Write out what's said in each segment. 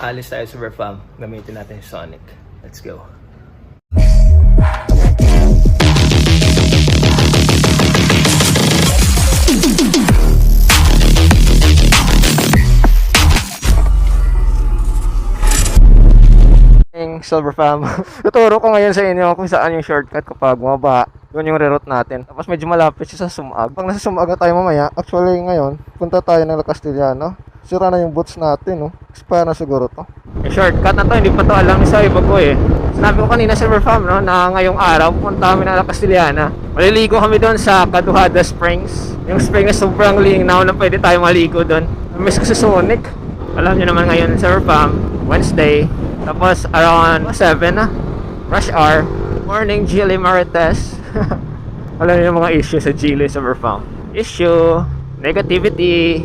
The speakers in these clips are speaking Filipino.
Alis tayo sa Verfam. Gamitin natin yung Sonic. Let's go. Silver Fam. Tuturo ko ngayon sa inyo kung saan yung shortcut kapag bumaba. Yun yung reroute natin. Tapos medyo malapit siya sa Sumag. Pag nasa Sumag na tayo mamaya, actually ngayon, punta tayo ng La Castellana. Sira na yung boots natin, no? Expire na siguro to. Yung shortcut na to, hindi pa to alam sa iba ko eh. Sinabi ko kanina Silver Fam, no? Na ngayong araw, pupunta kami ng La Castellana. Maliligo kami doon sa Caduhada Springs. Yung spring na sobrang linaw na pwede tayo maligo doon. Miss ko sa Sonic. Alam nyo naman ngayon, Silver Fam, Wednesday. Tapos around 7 na, rush hour. Morning, Gili Marites. Alam niyo yung mga issue sa Gili sa Verfam. Issue, negativity,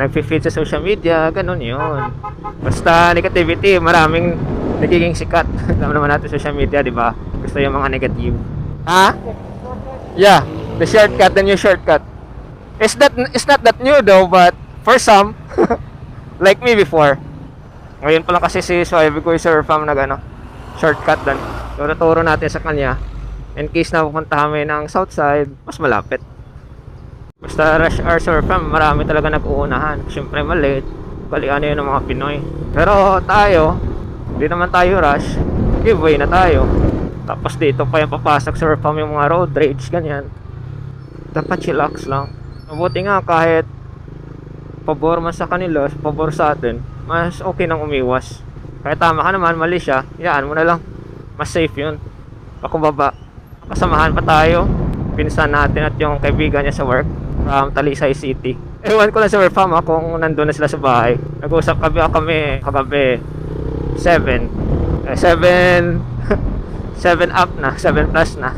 nagfi-feed sa social media, ganun yun. Basta negativity, maraming nagiging sikat. Alam naman natin social media, di ba? Gusto yung mga negative. Ha? Yeah, the shortcut, the new shortcut. It's not that new though, but for some, like me before. Ngayon pa lang kasi si Suave ko yung Sir Fam nag shortcut doon. Turo natin sa kanya. In case na pupunta kami ng south side, mas malapit. Basta rush hour Sir Fam, marami talaga nag-uunahan. Siyempre malate. Balikan yun ng mga Pinoy. Pero tayo, hindi naman tayo rush. Giveaway na tayo. Tapos dito pa yung papasok Sir Fam yung mga road rage, ganyan. Dapat chillax lang. Mabuti nga kahit pabor man sa kanila, pabor sa atin, mas okay nang umiwas. Kaya tama ka naman, mali siya, yaan mo na lang. Mas safe yun. Pakubaba, kasamahan pa tayo, pinsan natin at yung kaibigan niya sa work from Talisay City. Ewan ko lang sa Verfam kung nandun na sila sa bahay. Nag-usap kami kagabi 7 up na, 7 plus na.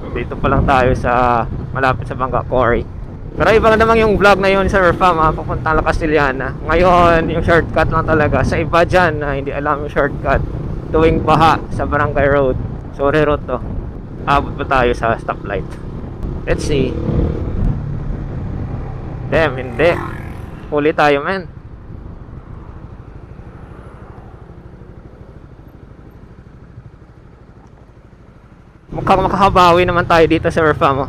Dito pa lang tayo sa malapit sa Bangka Quarry. Pero iba naman yung vlog na yun sa Verfam, papuntang La Castellana. Ngayon, yung shortcut lang talaga. Sa iba dyan na hindi alam yung shortcut, tuwing baha sa Barangay Road. So, reroute to. Abot pa tayo sa stoplight. Let's see. Damn, hindi. Huli tayo, man. Mukhang makakabawi naman tayo dito sa Verfam.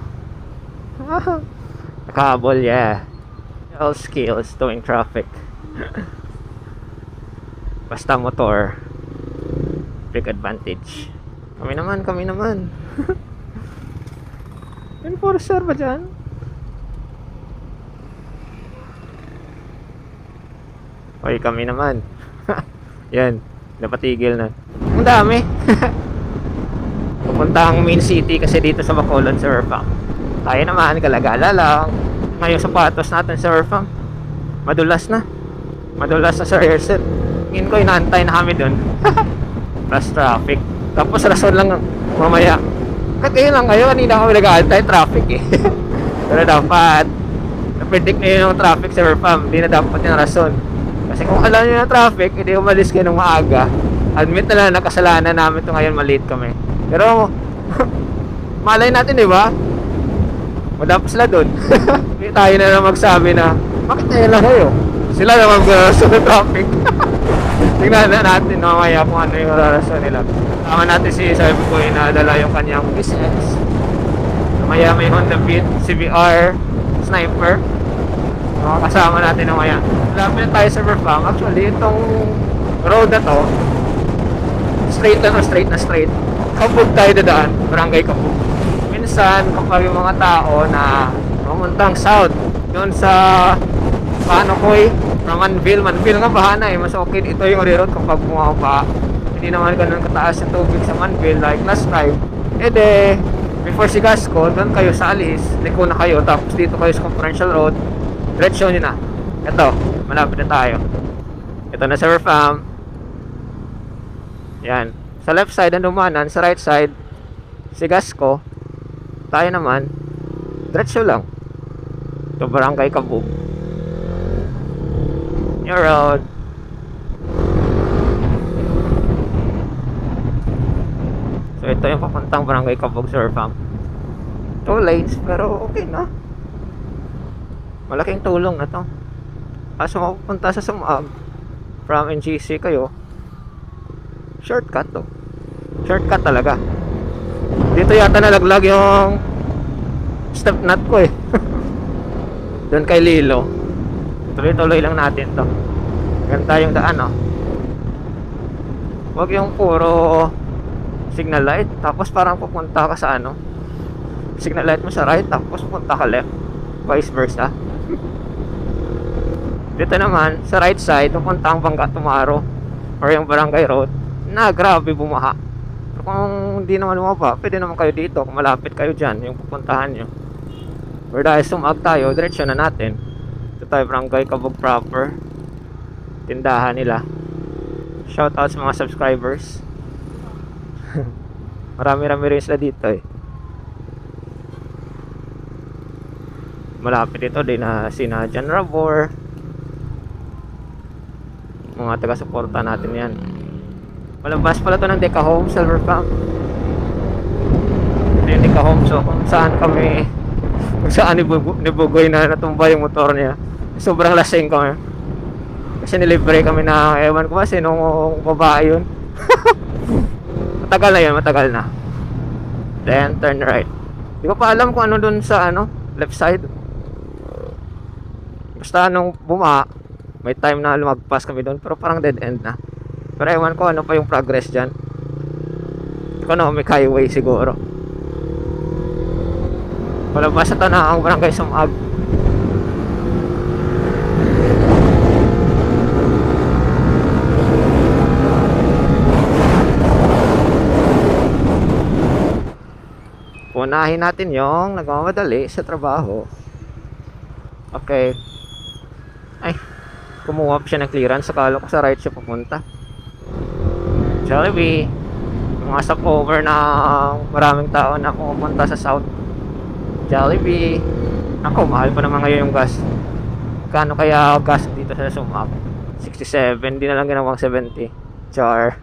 Nakahabol, yeah. All skills doing traffic. Basta motor, big advantage. Kami naman. Enforcer ba dyan? Oy, kami naman. Yan, napatigil na. Ang dami. Pupunta ang main city kasi dito sa Bacolod sa Verfam. Tayo naman, galagala lang. Ngayon sapatos natin sa Verfam, madulas na sa rehearsal. Ngayon ko inaantay na kami dun. Plus traffic. Tapos rason lang mamaya. Kasi lang kayo, kanina kami nag-aantay traffic eh. Pero dapat na-predict na yun yung traffic sa Verfam. Hindi na dapat yung rason. Kasi kung alam nyo yung traffic, hindi umalis kayo ng maaga. Admit na lang, nakasalanan namin ito ngayon, malate kami. Pero malay natin, di ba? Madapa sila doon. Tayo na lang magsabi na, bakit tayo lang kayo? Sila na mag-rason ng traffic. Tingnan na natin mamaya kung ano yung rason nila. Tama natin si Sabi ko inadala yung kanyang business. Mamaya may Honda Beat, CBR, Sniper. Kasama natin mamaya. Lapit na tayo sa Verfam. Actually, itong road na to, straight na straight. Kabog tayo dadaan, Barangay Kabog. Minsan kapag yung mga tao na pamuntang south doon sa Panokoy, Manville nga bahana eh, mas okay dito yung reroute kapag bumaba. Hindi naman ganun kataas yung tubig sa Manville like last time. Before Sigasco, doon kayo sa Alis, liko na kayo, tapos dito kayo sa Conferential Road, diretso nyo na. Ito, malapit na tayo. Ito na sa Verfam. Yan, sa left side ang dumanan, sa right side Sigasco. Tayo naman diretso lang to Barangay Kabog. New road. So ito yung papuntang Barangay Cabog Sur Fam. 2 lanes pero okay na. Malaking tulong na to. Kaso mapupunta sa Sumag from NGC kayo, shortcut to. Shortcut talaga. Dito yata nalaglag yung step nut ko eh. Doon kay Lilo. Tuloy-tuloy lang natin to. Ganda yung daan oh. Huwag yung puro signal light tapos parang pupunta ka sa ano, signal light mo sa right tapos pupunta ka left, vice versa. Dito naman sa right side pupunta ang Bangka Tumaro or yung Barangay Road na grabe bumaha. Pero kung hindi naman bumaba, pwede naman kayo dito kung malapit kayo dyan yung pupuntahan nyo. Or dahil Sumag tayo, diretso na natin. Ito tayo Barangay Cabog proper, tindahan nila. Shoutout sa mga subscribers. Marami-rami rin sila dito eh. Malapit ito din na sina Jan Rabor, mga taga-suporta natin yan. Malabas pala to ng Deca Home, Silver Fam. Ito yung Deca Home, so kung saan kami, kung saan ni Bugoy na natumba yung motor niya. Sobrang lasing kami. Kasi nilibre kami na, ewan ko ba, sinong babae yun. Matagal na yun, matagal na. Then turn right. Di ko pa alam kung ano dun sa ano, left side. Basta nung buma, may time na lumagpas kami dun, pero parang dead end na. Pero ewan ko ano pa yung progress dyan. Economic highway siguro. Palabas ito na ang Barangay Sumag. Unahin natin yung nagmamadali sa trabaho. Okay. Ay, kumuha pa siya ng clearance. Akala ko sa right siya pupunta. Jollibee. Mga stopover na maraming tao na pupunta sa south. Jollibee. Ako, mahal pa naman ngayon yung gas. Kano kaya gas dito sa Sumag? 67, di na lang ginawang 70. Char.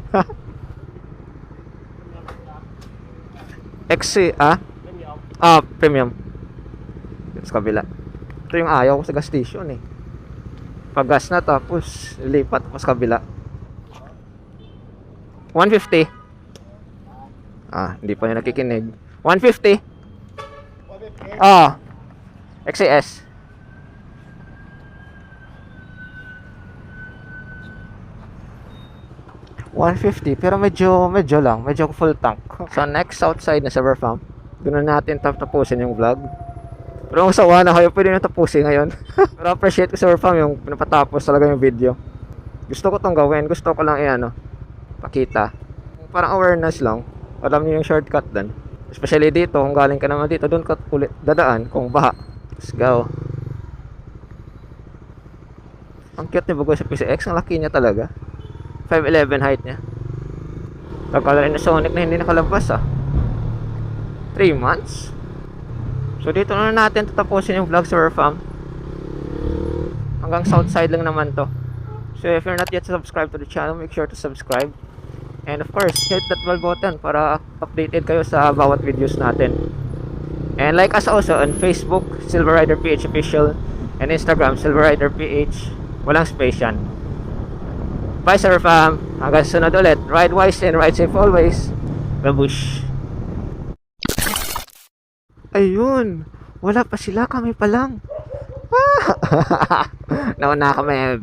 XC, premium. Sa kabila. Ito yung ayaw ko sa gas station eh. Pag gas na tapos lipat ko sa kabila. 150. Hindi pa niya nakikinig. 150. XCS. $150 pero medyo lang, medyo full tank. So next outside na Silver Farm, doon na natin tapusin yung vlog. Pero kung sawa na kayo, pwede na tapusin ngayon. Pero appreciate ko Silver Farm yung pinapatapos talaga yung video. Gusto ko tong gawin, gusto ko lang pakita. Parang awareness lang. Alam niyo yung shortcut din. Especially dito, kung galing ka naman dito, doon ka ulit dadaan kung baha. Let's go. Ang cute ni Bugoy sa PCX, ang laki niya talaga. 5'11" height niya. Tagal rin na Sonic na hindi nakalabas 3 months. So dito na natin tatapusin yung vlog sa Farm. Hanggang south side lang naman to. So if you're not yet subscribed to the channel, make sure to subscribe. And of course, hit that bell button para updated kayo sa bawat videos natin. And like us also on Facebook, Silver Rider PH Official, and Instagram, Silver Rider PH. Walang space yan. Bye Silver Fam. Hanggang sunod ulit. Ride wise and ride safe always. Babush. Ayun. Wala pa sila. Kami pa lang. Nauna kami.